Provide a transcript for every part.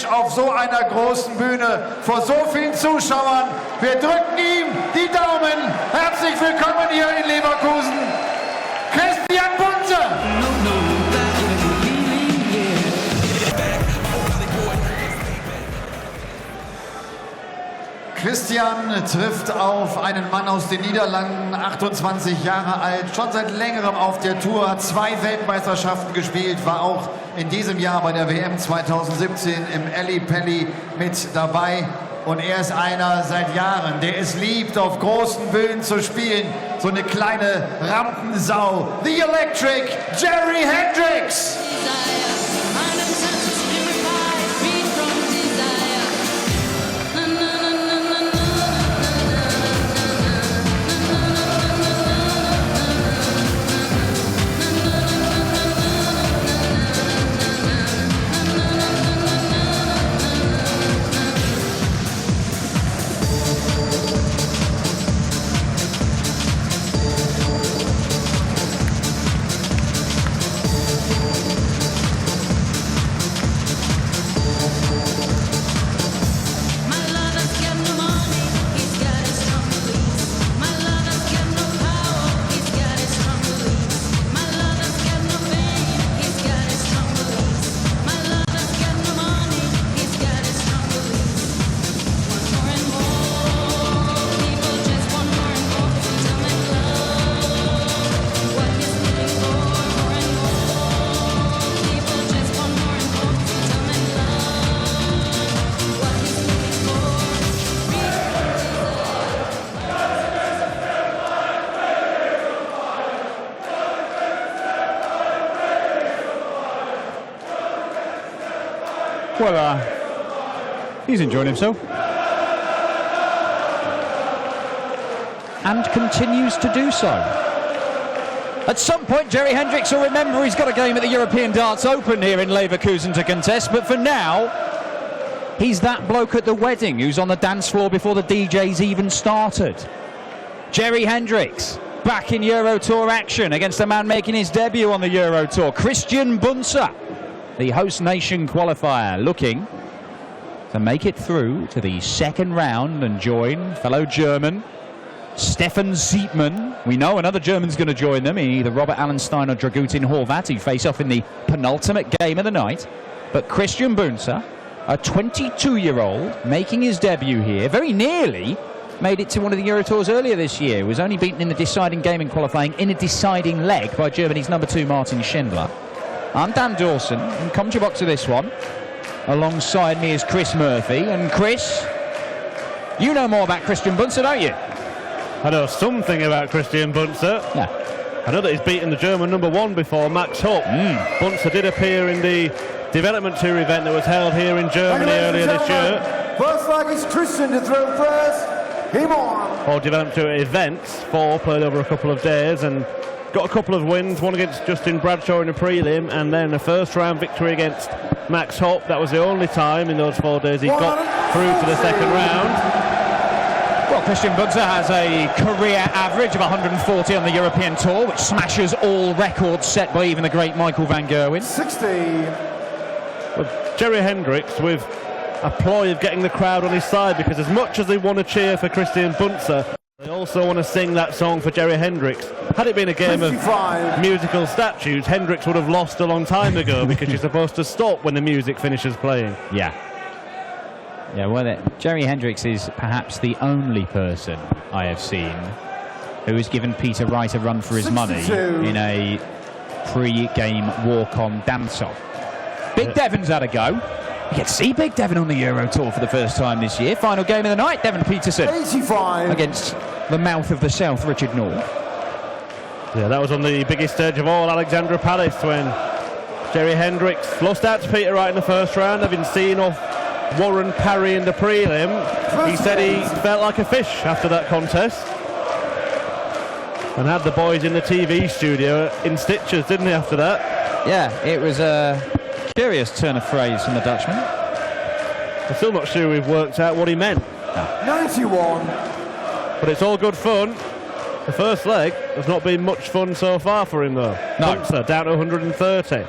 Match auf so einer großen Bühne vor so vielen Zuschauern. Wir drücken ihm die Daumen. Herzlich willkommen hier in Leverkusen, Christian Bunse. Christian trifft auf einen Mann aus den Niederlanden, 28 Jahre alt, schon seit längerem auf der Tour, hat 2 Weltmeisterschaften gespielt, war auch in diesem Jahr bei der WM 2017 im Eli Pelli mit dabei. Und er ist einer seit Jahren, der es liebt, auf großen Bühnen zu spielen. So eine kleine Rampensau. The Electric Jerry Hendriks. Well, he's enjoying himself. And continues to do so. At some point, Jerry Hendriks will remember he's got a game at the European Darts Open here in Leverkusen to contest, but for now, he's that bloke at the wedding who's on the dance floor before the DJs even started. Jerry Hendriks, back in Euro Tour action against a man making his debut on the Euro Tour, Christian Bunse, the host nation qualifier, looking to make it through to the second round and join fellow German Stefan Zietman. We know another German's going to join them, either Robert Allenstein or Dragutin Horvat, who face off in the penultimate game of the night. But Christian Bunse, a 22-year-old, making his debut here, very nearly made it to one of the Euro Tours earlier this year, was only beaten in the deciding game in qualifying in a deciding leg by Germany's number 2 Martin Schindler. I'm Dan Dawson, and come to your box to this one. Alongside me is Chris Murphy. And Chris, you know more about Christian Bunse, don't you? I know something about Christian Bunse. Yeah. I know that he's beaten the German number 1 before, Max Hupp. Bunse did appear in the development tour event that was held here in Germany earlier this year. First flag is Christian to throw first. Him on. Or development tour events, 4 played over a couple of days and got a couple of wins, one against Justin Bradshaw in a prelim and then a first round victory against Max Hupp. That was the only time in those 4 days he got through to the second round. Well, Christian Bunse has a career average of 140 on the European Tour, which smashes all records set by even the great Michael van Gerwen. 60. Well, Jerry Hendriks with a ploy of getting the crowd on his side, because as much as they want to cheer for Christian Bunse, they also want to sing that song for Jerry Hendriks. Had it been a game 55. Of musical statues, Hendriks would have lost a long time ago because you're supposed to stop when the music finishes playing. Yeah. Yeah, well, Jerry Hendriks is perhaps the only person I have seen who has given Peter Wright a run for his 62. money in a pre-game walk-on dance-off. Big Devon's had a go. You get to see Big Devon on the Euro Tour for the first time this year. Final game of the night, Devon Peterson 85. against the mouth of the South, Richard North. Yeah, that was on the biggest stage of all, Alexandra Palace, when Jerry Hendriks lost out to Peter Wright in the first round, having seen off Warren Parry in the prelim. He said he felt like a fish after that contest and had the boys in the TV studio in stitches, didn't he, after that? Yeah, it was a curious turn of phrase from the Dutchman. I'm still not sure we've worked out what he meant. 91. But it's all good fun. The first leg has not been much fun so far for him, though. No. Bunse down to 130.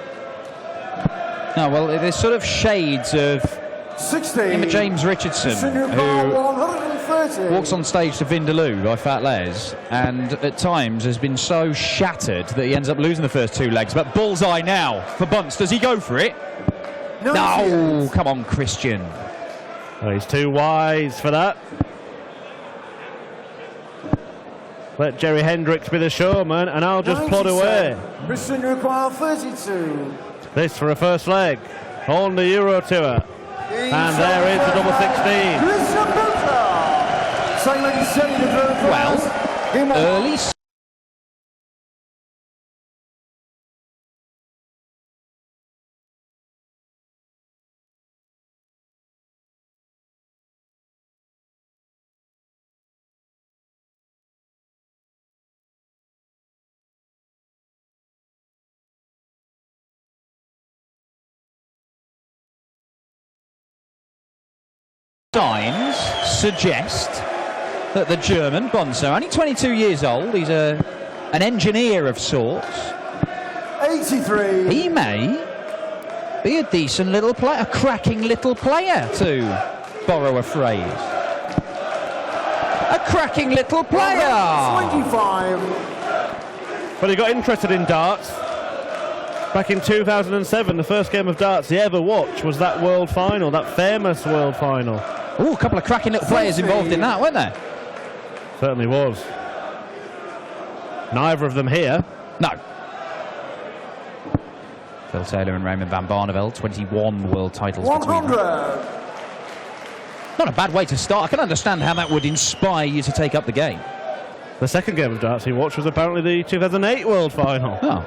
No, well, there's sort of shades of 16. Emma James Richardson, Senior who bar 130. walks on stage to Vindaloo by Fat Les, and at times has been so shattered that he ends up losing the first 2 legs. But bullseye now for Bunce. Does he go for it? 98. No, come on, Christian. Oh, he's too wise for that. Let Jerry Hendriks be the showman, and I'll just plod away. Christian require 32. This for a first leg on the Euro Tour. And there is the double 16. Christian Bunse. Saying like he's setting the third Well, early. Signs suggest that the German Bunse, only 22 years old, he's an engineer of sorts. 83. He may be a decent little player, a cracking little player, to borrow a phrase. A cracking little player. 25. But he got interested in darts. Back in 2007, the first game of darts he ever watched was that world final, that famous world final. Oh, a couple of cracking little players involved in that, weren't there? Certainly was. Neither of them here. No. Phil Taylor and Raymond van Barneveld, 21 world titles between them. 100. Not a bad way to start. I can understand how that would inspire you to take up the game. The second game of darts he watched was apparently the 2008 world final. Oh,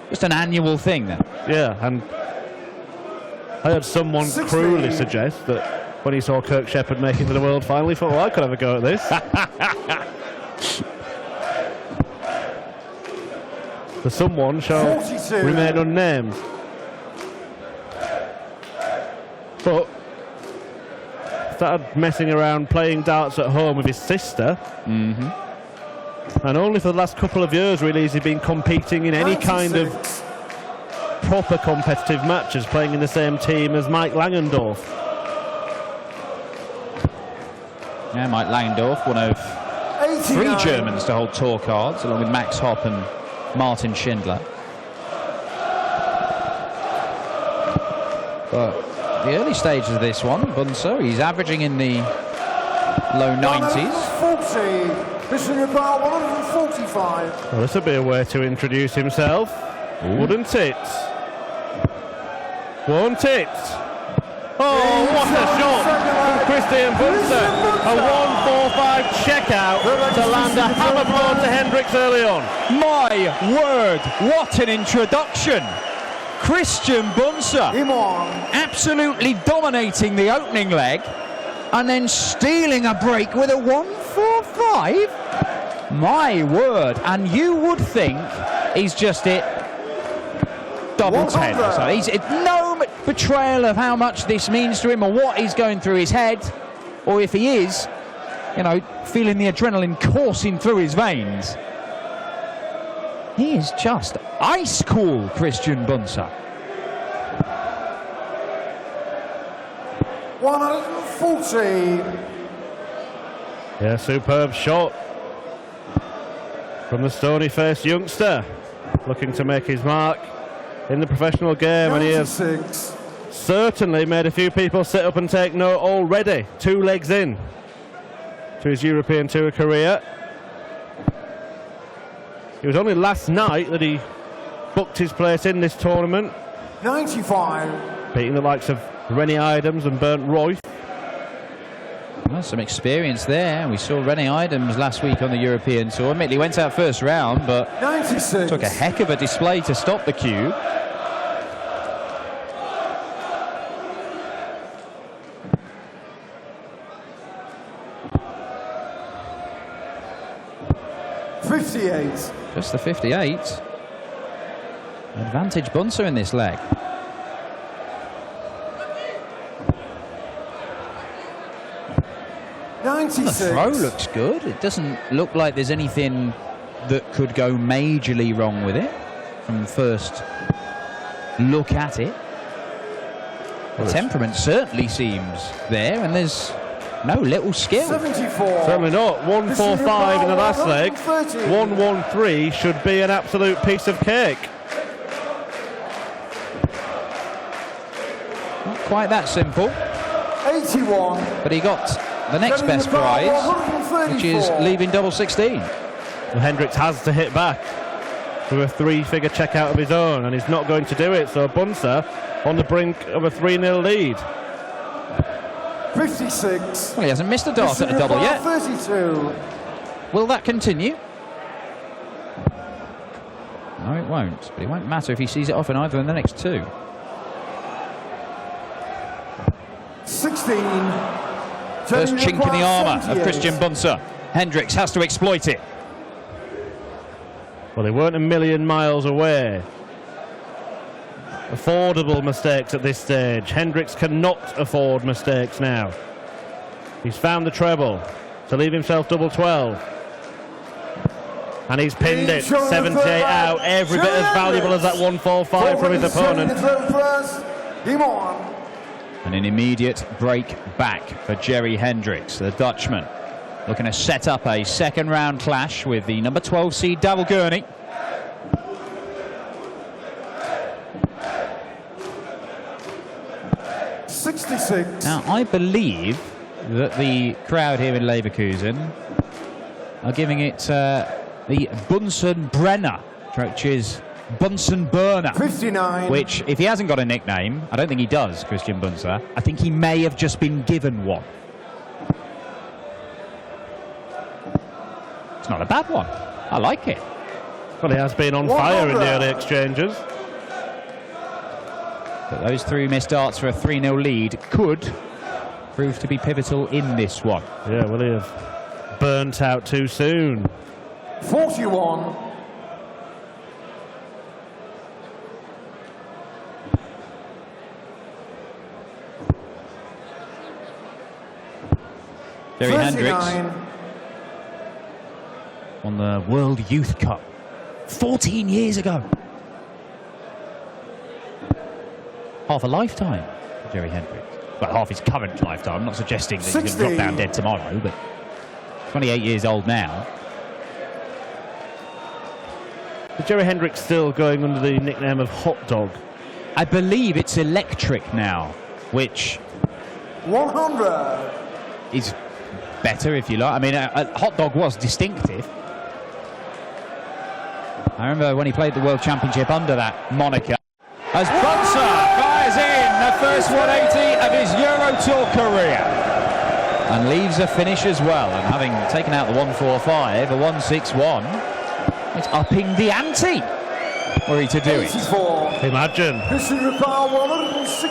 just an annual thing then. Yeah, and I heard someone 16. cruelly suggest that when he saw Kirk Shepherd make it to the world final, he thought, well, I could have a go at this. The someone shall 42. remain unnamed. But started messing around playing darts at home with his sister. And only for the last couple of years, really, has he been competing in any kind of 96. proper competitive matches, playing in the same team as Mike Langendorf. Yeah, Mike Langendorf, one of 89. 3 Germans to hold tour cards, along with Max Hopp and Martin Schindler. But the early stages of this one, Bunse, he's averaging in the low 90s. 140. Christian require 145. Well, this would be a way to introduce himself, wouldn't it? Won't it? Oh, what a shot from Christian Bunse. A 1-4-5 checkout to land a hammer blow to Hendriks early on. My word, what an introduction! Christian Bunse Him on. absolutely dominating the opening leg and then stealing a break with a 1-4-5. My word, and you would think he's just hit double 10 or something. He's no betrayal of how much this means to him or what is going through his head, or if he is, you know, feeling the adrenaline coursing through his veins. He is just ice cool, Christian Bunse. 140. Yeah, superb shot from the stony-faced youngster, looking to make his mark in the professional game, and he has 96. certainly made a few people sit up and take note already. 2 legs in to his European Tour career. It was only last night that he booked his place in this tournament, 95. beating the likes of Rennie Idams and Bernd Royf. Well, some experience there. We saw Rennie Idams last week on the European Tour. Admittedly, he went out first round, but 96. took a heck of a display to stop the cue. Just the 58. Advantage Bunse in this leg. The throw looks good. It doesn't look like there's anything that could go majorly wrong with it from first look at it. The temperament certainly seems there, and there's no little skill. 74. Certainly not. 145 in the last leg. 113 should be an absolute piece of cake. Not quite that simple. 81. But he got the next best prize, which is leaving double 16. Well, Hendriks has to hit back with a 3-figure check out of his own, and he's not going to do it. So Bunse on the brink of a 3-0 lead. 56. Well, he hasn't missed a dart at a double yet. 32. Will that continue? No, it won't. But it won't matter if he sees it off in either of the next two. 16. First chink in the armour of Christian Bunse. Hendriks has to exploit it. Well, they weren't a million miles away. Affordable mistakes at this stage. Hendriks cannot afford mistakes now. He's found the treble to leave himself double 12. And he's pinned it. 78 out. Every bit as valuable as that 145 from his opponent. And an immediate break back for Jerry Hendriks, the Dutchman, looking to set up a second round clash with the number 12 seed Davil Gurney. Now, I believe that the crowd here in Leverkusen are giving it the Bunsen Brenner, which is Bunsen Burner. 59. Which, if he hasn't got a nickname, I don't think he does, Christian Bunse. I think he may have just been given one. It's not a bad one. I like it. Well, he has been on fire in the early exchanges. But those 3 missed darts for a 3-0 lead could prove to be pivotal in this one. Yeah, will he have burnt out too soon? 41. Jerry Hendriks won the World Youth Cup 14 years ago. Half a lifetime for Jerry Hendriks. Well, half his current lifetime. I'm not suggesting that he's going to drop down dead tomorrow, but 28 years old now. Is Jerry Hendriks still going under the nickname of Hot Dog? I believe it's electric now, which 100 is better, if you like. I mean, Hot Dog was distinctive. I remember when he played the World Championship under that moniker. As Bunse fires in the first 180 of his Euro Tour career and leaves a finish as well. And having taken out the 145, a 161, it's upping the ante were he to do it. Imagine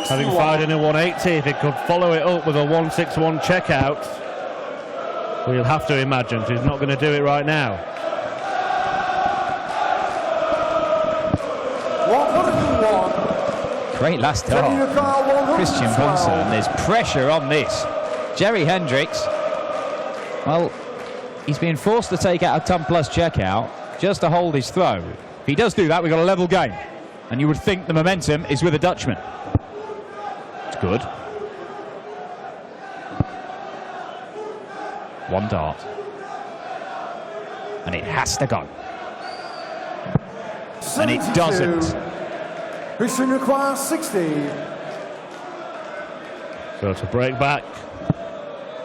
having fired in a 180, if he could follow it up with a 161 checkout. We'll have to imagine he's not going to do it right now. 101. Great last dart, Christian Bunse, and there's pressure on this. Jerry Hendriks, well, he's being forced to take out a ton plus checkout just to hold his throw. If he does do that, we've got a level game, and you would think the momentum is with the Dutchman. It's good. One dart, and it has to go, and it doesn't. Christian requires 60. So to break back,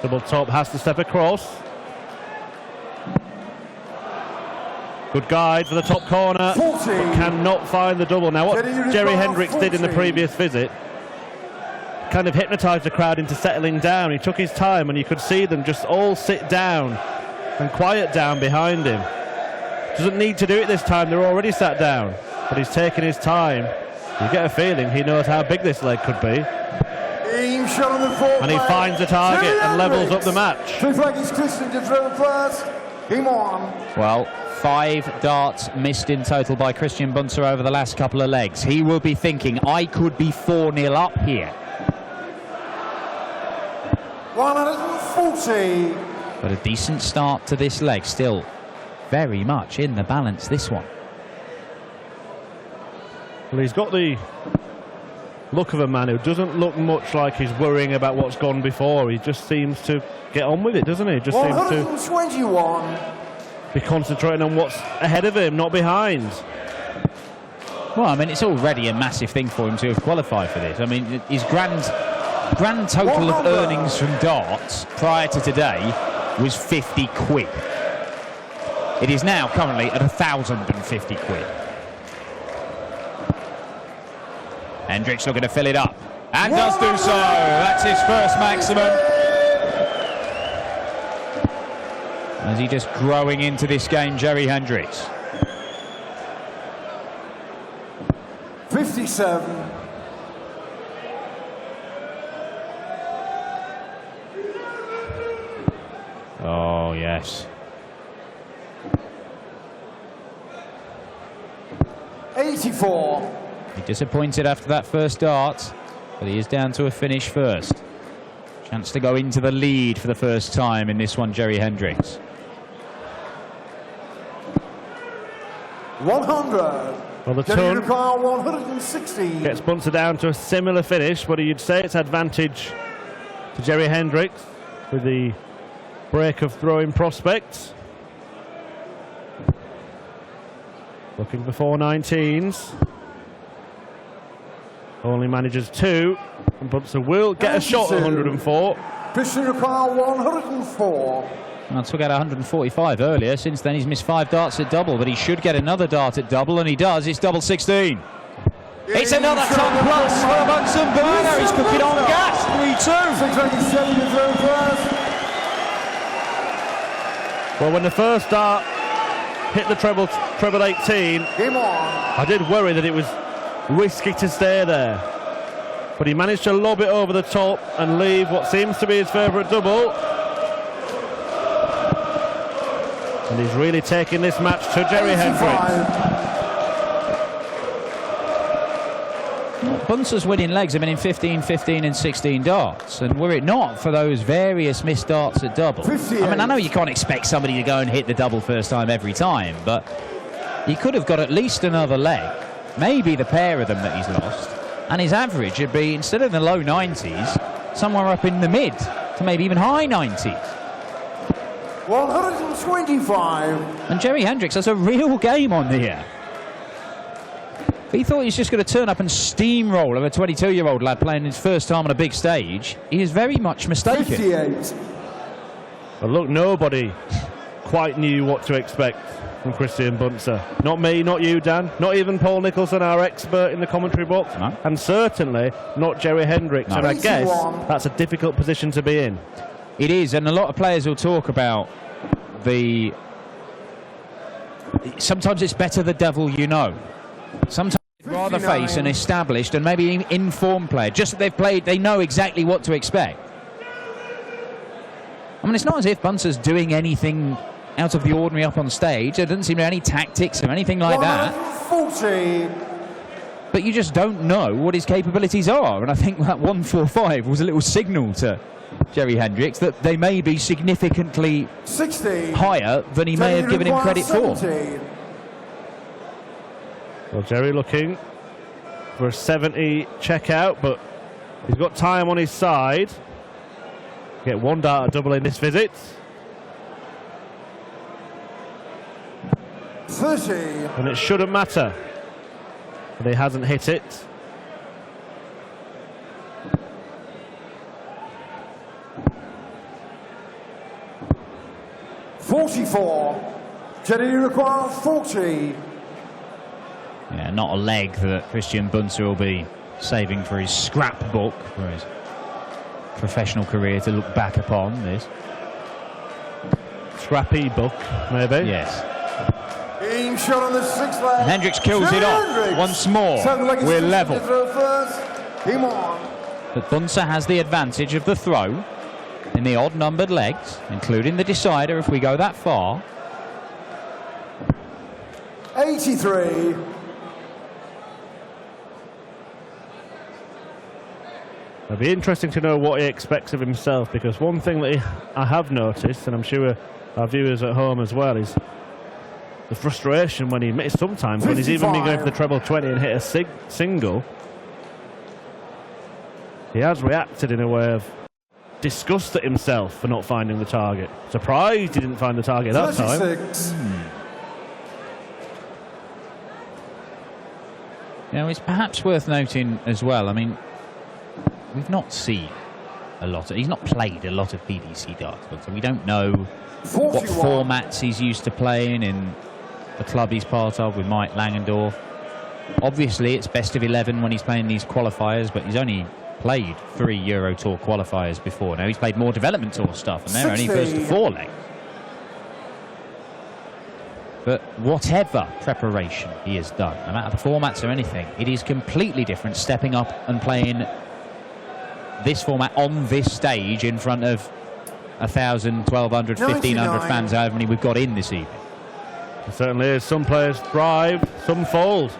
double top has to step across. Good guide for the top corner, 40. But cannot find the double. Now what Jerry Hendriks did in the previous visit kind of hypnotised the crowd into settling down. He took his time and you could see them just all sit down and quiet down behind him. Doesn't need to do it this time, they're already sat down, but he's taking his time. You get a feeling he knows how big this leg could be. And he finds the target and levels up the match. Well, 5 darts missed in total by Christian Bunse over the last couple of legs. He will be thinking, I could be 4-0 up here. 140. But a decent start to this leg, still very much in the balance, this one. Well, he's got the look of a man who doesn't look much like he's worrying about what's gone before. He just seems to get on with it, doesn't he? Just seems to 121. be concentrating on what's ahead of him, not behind. Well, I mean, it's already a massive thing for him to have qualified for this. I mean, his grand total of earnings from darts prior to today was 50 quid. It is now currently at 1,050 quid. Hendriks looking to fill it up, and does do so. That's his first maximum. As he just growing into this game, Jerry Hendriks. 57. Oh, yes. 84. He disappointed after that first dart, but he is down to a finish first. Chance to go into the lead for the first time in this one, Jerry Hendriks. 100. Well, the ton 160. gets Bunse down to a similar finish, but you'd say it's advantage to Jerry Hendriks with the break of throwing prospects. Looking for 419s. Only manages 2, and Bunse will get a shot at 104. Christian require 104. Well, took out 145 earlier. Since then, he's missed 5 darts at double, but he should get another dart at double, and he does. It's double 16. It's another top plus for Bunse Burner. He's cooking on gas. 3-2. 627 to throw first. Well, when the first dart hit the treble 18, Game on. I did worry that it was risky to stay there, but he managed to lob it over the top and leave what seems to be his favourite double. And he's really taking this match to Jerry Hendriks. Bunse's winning legs have been in 15, 15 and 16 darts, and were it not for those various missed darts at double, 58. I mean, I know you can't expect somebody to go and hit the double first time every time, but he could have got at least another leg, maybe the pair of them that he's lost, and his average would be, instead of the low 90s, somewhere up in the mid to maybe even high 90s. 125. And Jerry Hendriks has a real game on here. If he thought he was just going to turn up and steamroll of a 22-year-old lad playing his first time on a big stage, he is very much mistaken. 58. But look, nobody quite knew what to expect from Christian Bunse. Not me, not you, Dan, not even Paul Nicholson, our expert in the commentary box, No. and certainly not Jerry Hendriks. No. And I guess 81. that's a difficult position to be in. It is, and a lot of players will talk about sometimes it's better the devil you know. Sometimes you'd rather 59. face an established and maybe informed player, just that they've played, they know exactly what to expect. I mean, it's not as if Bunse's doing anything out of the ordinary up on stage. There doesn't seem to be any tactics or anything like that. 140. But you just don't know what his capabilities are. And I think that 145 was a little signal to Jerry Hendriks that they may be significantly 60. higher than he may have given him credit for. 70. Well, Jerry looking for a 70 checkout, but he's got time on his side. Get 1 dart at double in this visit. 30. And it shouldn't matter. But he hasn't hit it. $44. Jerry requires 40. Yeah, not a leg that Christian Bunse will be saving for his scrapbook, for his professional career to look back upon this. Scrappy book, maybe. Yes. Game shot on the 6th leg. And Hendriks kills it off Hendriks. once more. Seven-legged We're system level. to throw first. Game on. But Bunse has the advantage of the throw in the odd-numbered legs, including the decider if we go that far. 83. It'll be interesting to know what he expects of himself, because one thing that I have noticed, and I'm sure our viewers at home as well, is the frustration when he sometimes when he's even been going for the treble 20 and hit a single. He has reacted in a way of disgust at himself for not finding the target. Surprised he didn't find the target that time. 36. Now, it's perhaps worth noting as well, I mean, we've not seen a lot he's not played a lot of PDC darts, so we don't know 41. what formats he's used to playing in the club he's part of with Mike Langendorf. Obviously, it's best of 11 when he's playing these qualifiers, but he's only played 3 Euro Tour qualifiers before. Now, he's played more development tour stuff, and they're only 60. first to 4 legs. But whatever preparation he has done, no matter the formats or anything, it is completely different stepping up and playing this format on this stage in front of 1,000, 1,200, 1,500 fans, however many we've got in this evening. It certainly is. Some players thrive, some fold.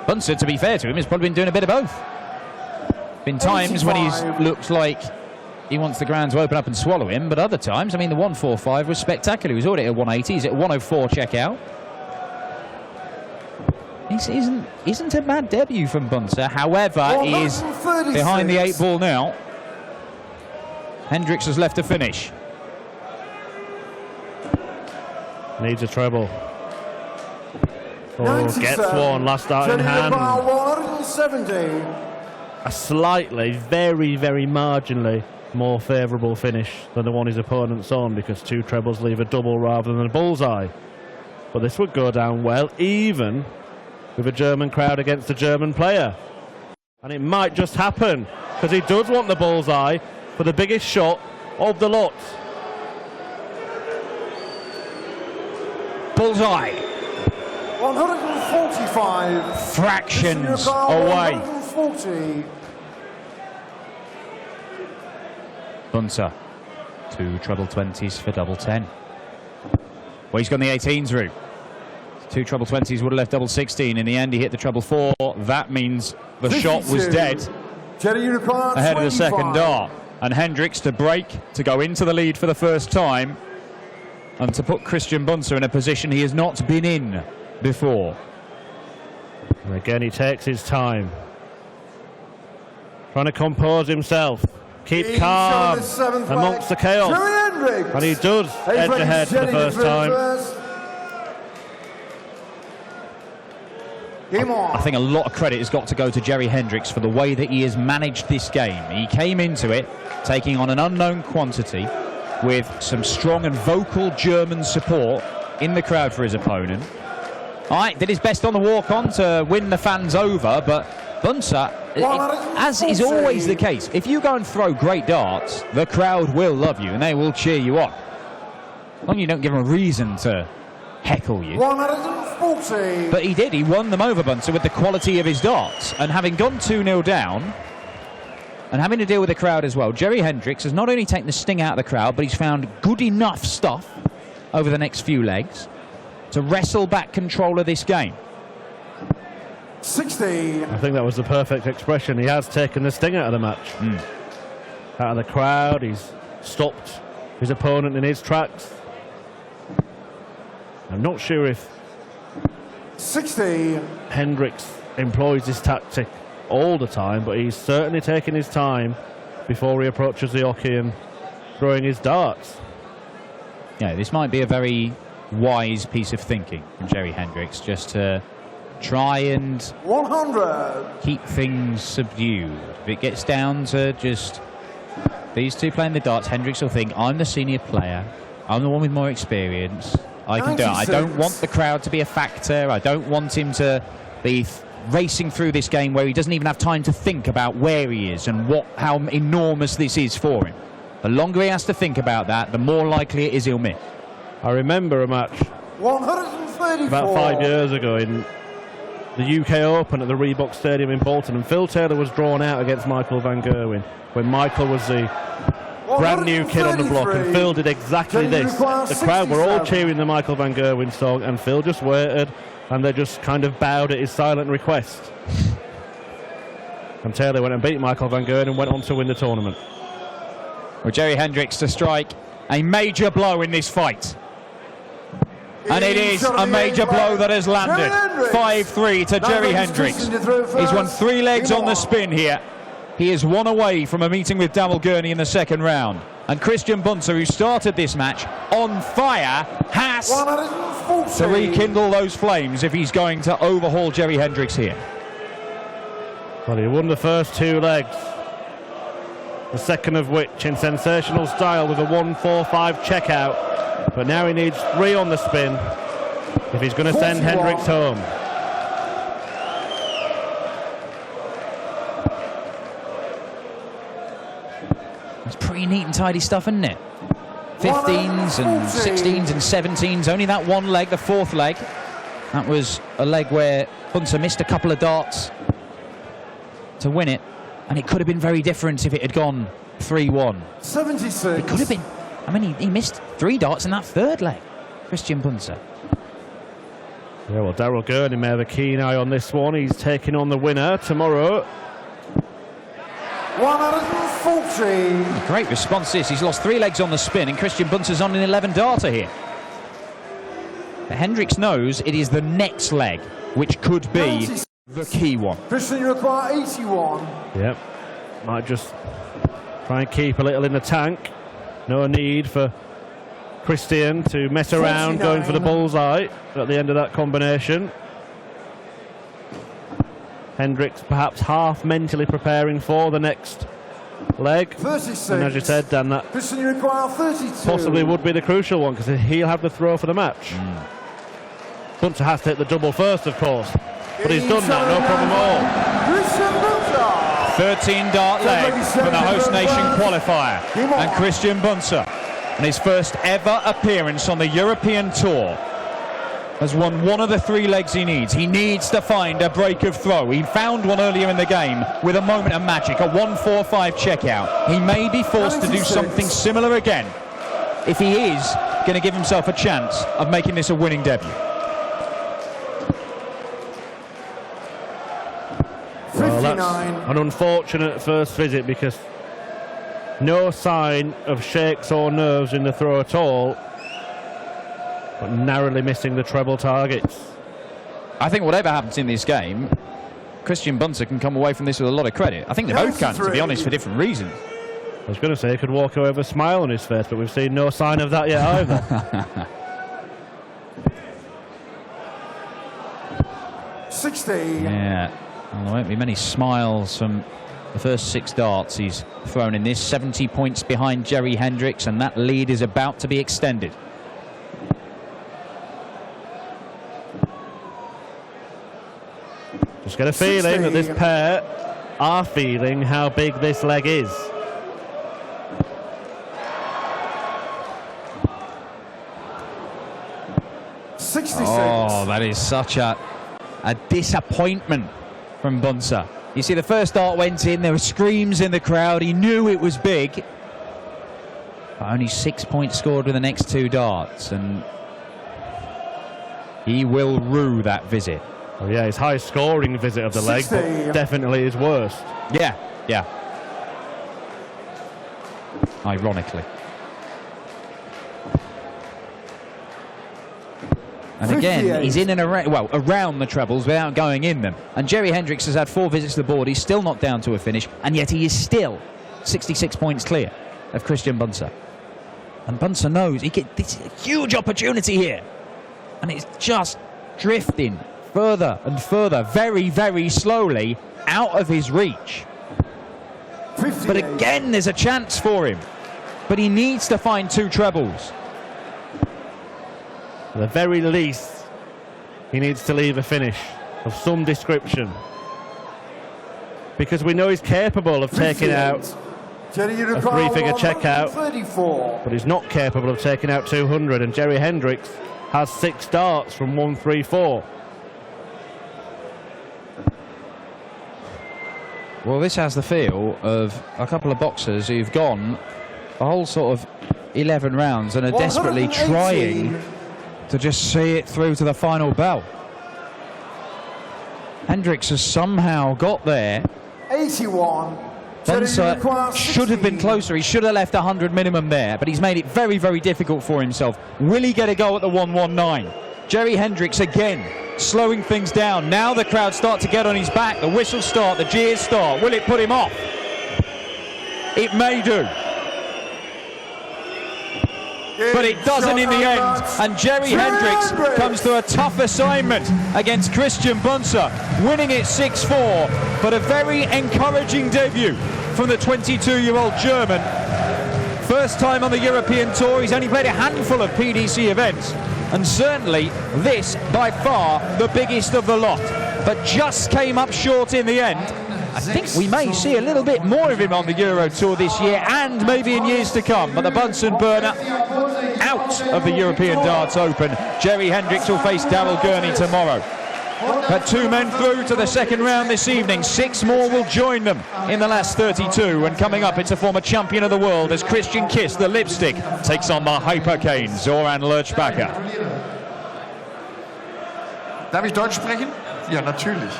Bunse, to be fair to him, has probably been doing a bit of both. Been times when he's looked like he wants the ground to open up and swallow him, but other times, I mean, the 145 was spectacular. He was already at 180. He's at 104 checkout. Isn't a bad debut from Bunse. However, he is behind the 8 ball now. Hendriks has left to finish. Needs a treble. Oh, 97. gets one, last start in hand. 170. A slightly, very, very marginally more favourable finish than the one his opponent's on, because 2 trebles leave a double rather than a bullseye. But this would go down well, even with a German crowd against a German player. And it might just happen, because he does want the bullseye for the biggest shot of the lot. Bullseye. 145. Fractions away. 140. Bunse, 2 treble 20s for double 10. Well, he's gone the 18s route. 2 treble 20s would have left double 16. In the end, he hit the treble 4. That means the 52. shot was dead ahead of the second 25. dart. And Hendriks to break, to go into the lead for the first time, and to put Christian Bunse in a position he has not been in before. And again, he takes his time, trying to compose himself, keep calm amongst the chaos, and he does edge ahead for the first time. I think a lot of credit has got to go to Jerry Hendriks for the way that he has managed this game. He came into it taking on an unknown quantity with some strong and vocal German support in the crowd for his opponent. All right, did his best on the walk-on to win the fans over, but Bunse, as is always the case, if you go and throw great darts, the crowd will love you and they will cheer you on. As long as you don't give them a reason to heckle you. 140. But he did. He won them over, Bunse, with the quality of his darts. And having gone 2-0 down and having to deal with the crowd as well, Jerry Hendriks has not only taken the sting out of the crowd, but he's found good enough stuff over the next few legs to wrestle back control of this game. 60. I think that was the perfect expression. He has taken the sting out of the match. Out of the crowd, he's stopped his opponent in his tracks. I'm not sure if 60. Hendriks employs this tactic all the time, but he's certainly taking his time before he approaches the hockey and throwing his darts. Yeah, this might be a very wise piece of thinking from Jerry Hendriks, just to try and 100. keep things subdued. If it gets down to just these two playing the darts, Hendriks will think, I'm the senior player, I'm the one with more experience, I can do it. I don't want the crowd to be a factor. I don't want him to be racing through this game where he doesn't even have time to think about where he is and how enormous this is for him. The longer he has to think about that, the more likely it is he'll miss. I remember a match 134. about 5 years ago in the UK Open at the Reebok Stadium in Bolton, and Phil Taylor was drawn out against Michael van Gerwen when Michael was the brand new kid on the block, and Phil did exactly this. The crowd were all cheering the Michael van Gerwen song, and Phil just waited, and they just kind of bowed at his silent request. And Taylor went and beat Michael van Gerwen and went on to win the tournament. Well, Jerry Hendriks to strike a major blow in this fight. And it is a major blow that has landed. 5-3 to Jerry Hendriks. He's won 3 legs on the spin here. He is one away from a meeting with Darryl Gurney in the second round. And Christian Bunse, who started this match on fire, has 140. to rekindle those flames if he's going to overhaul Jerry Hendriks here. Well, he won the first 2 legs. The second of which in sensational style with a 1-4-5 checkout. But now he needs 3 on the spin if he's going to send 41. Hendriks home. It's pretty neat and tidy stuff, isn't it? 15s and 16s and 17s. Only that one leg, the fourth leg. That was a leg where Bunse missed a couple of darts to win it. And it could have been very different if it had gone 3-1. 76. It could have been. I mean, he missed 3 darts in that third leg. Christian Bunse. Yeah, well, Darryl Gurney may have a keen eye on this one. He's taking on the winner tomorrow. 140. Great response this. He's lost 3 legs on the spin, and Christian Bunse's on an 11-darter here. But Hendriks knows it is the next leg which could be the key one. Christian, you require 81. Yep. Might just try and keep a little in the tank. No need for Christian to mess around 49. going for the bullseye at the end of that combination. Hendriks perhaps half mentally preparing for the next leg. 36. And as you said, Dan, that Christian, you require 32. possibly would be the crucial one because he'll have the throw for the match. Bunse has to hit the double first, of course. But he's done that, no problem at all. Christian Bunse. 13-dart leg for the host nation qualifier. And Christian Bunse, in his first ever appearance on the European Tour, has won one of the 3 legs he needs. He needs to find a break of throw. He found one earlier in the game with a moment of magic, a 1-4-5 checkout. He may be forced to do something similar again if he is going to give himself a chance of making this a winning debut. Well, 59. that's an unfortunate first visit because no sign of shakes or nerves in the throw at all, but narrowly missing the treble targets. I think whatever happens in this game, Christian Bunse can come away from this with a lot of credit. I think they both can, to be honest, for different reasons. I was going to say he could walk away with a smile on his face, but we've seen no sign of that yet either. 60. Yeah, well, there won't be many smiles from the first 6 darts he's thrown in this. 70 points behind Jerry Hendriks, and that lead is about to be extended. Just get a feeling that this pair are feeling how big this leg is. Oh, that is such a disappointment from Bunse. You see, the first dart went in, there were screams in the crowd, he knew it was big. But only 6 points scored with the next 2 darts, and he will rue that visit. Oh yeah, his high scoring visit of the leg, but definitely his worst. Yeah, yeah. Ironically. And again, 58. he's in and around, well, around the trebles without going in them. And Jerry Hendriks has had 4 visits to the board. He's still not down to a finish, and yet he is still 66 points clear of Christian Bunse. And Bunse knows he gets this huge opportunity here, and it's just drifting further and further, very, very slowly, out of his reach. 58. But again, there's a chance for him. But he needs to find 2 trebles. At the very least, he needs to leave a finish of some description. Because we know he's capable of taking out Jerry, a 3-figure checkout, 34. but he's not capable of taking out 200, and Jerry Hendriks has 6 darts from 1-3-4. Well, this has the feel of a couple of boxers who've gone a whole sort of 11 rounds and are desperately 118. trying to just see it through to the final bell. Hendriks has somehow got there. 81. Bunse should have been closer. He should have left 100 minimum there, but he's made it very, very difficult for himself. Will he get a go at the 119? Jerry Hendriks again slowing things down. Now the crowd start to get on his back. The whistles start, the jeers start. Will it put him off? it may do. But it doesn't in the end, and Jerry Hendriks comes to a tough assignment against Christian Bunse, winning it 6-4, but a very encouraging debut from the 22-year-old German. First time on the European Tour, he's only played a handful of PDC events, and certainly this, by far, the biggest of the lot, but just came up short in the end. I think we may see a little bit more of him on the Euro Tour this year and maybe in years to come. But the Bunsen burner out of the European Darts Open. Jerry Hendriks will face Daryl Gurney tomorrow. But 2 men through to the second round this evening. 6 more will join them in the last 32. And coming up, it's a former champion of the world as Christian Kiss, the lipstick, takes on the Hypercane, Zoran Lerchbacher. Darf ich Deutsch sprechen? Ja, natürlich.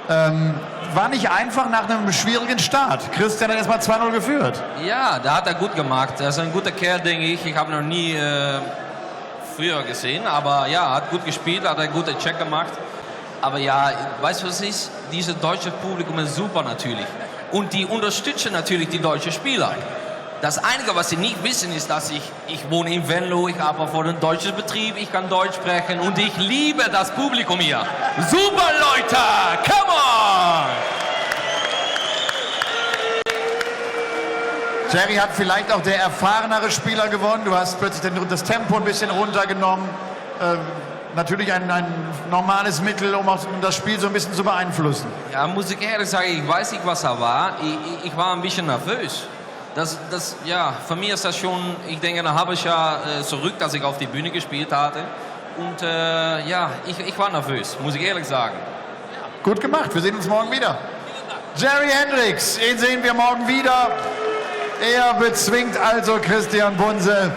War nicht einfach nach einem schwierigen Start. Christian hat erstmal 2-0 geführt. Ja, da hat er gut gemacht. Er ist ein guter Kerl, denke ich. Ich habe ihn noch nie früher gesehen, aber ja, hat gut gespielt, hat einen guten Check gemacht. Aber ja, weißt du, was ist? Dieses deutsche Publikum ist super natürlich. Und die unterstützen natürlich die deutschen Spieler. Das Einzige, was sie nicht wissen, ist, dass ich wohne in Venlo, ich arbeite für einen deutschen Betrieb, ich kann Deutsch sprechen und ich liebe das Publikum hier. Super, Leute! Come on! Jerry hat vielleicht auch der erfahrenere Spieler gewonnen. Du hast plötzlich das Tempo ein bisschen runtergenommen. Natürlich ein normales Mittel, um auch das Spiel so ein bisschen zu beeinflussen. Ja, muss ich ehrlich sagen, ich weiß nicht, was er war. Ich war ein bisschen nervös. Ja, für mich ist das schon, ich denke, ein halbes Jahr zurück, dass ich auf die Bühne gespielt hatte. Und ja, ich war nervös, muss ich ehrlich sagen. Gut gemacht, wir sehen uns morgen wieder. Jerry Hendriks, ihn sehen wir morgen wieder. Er bezwingt also Christian Bunse.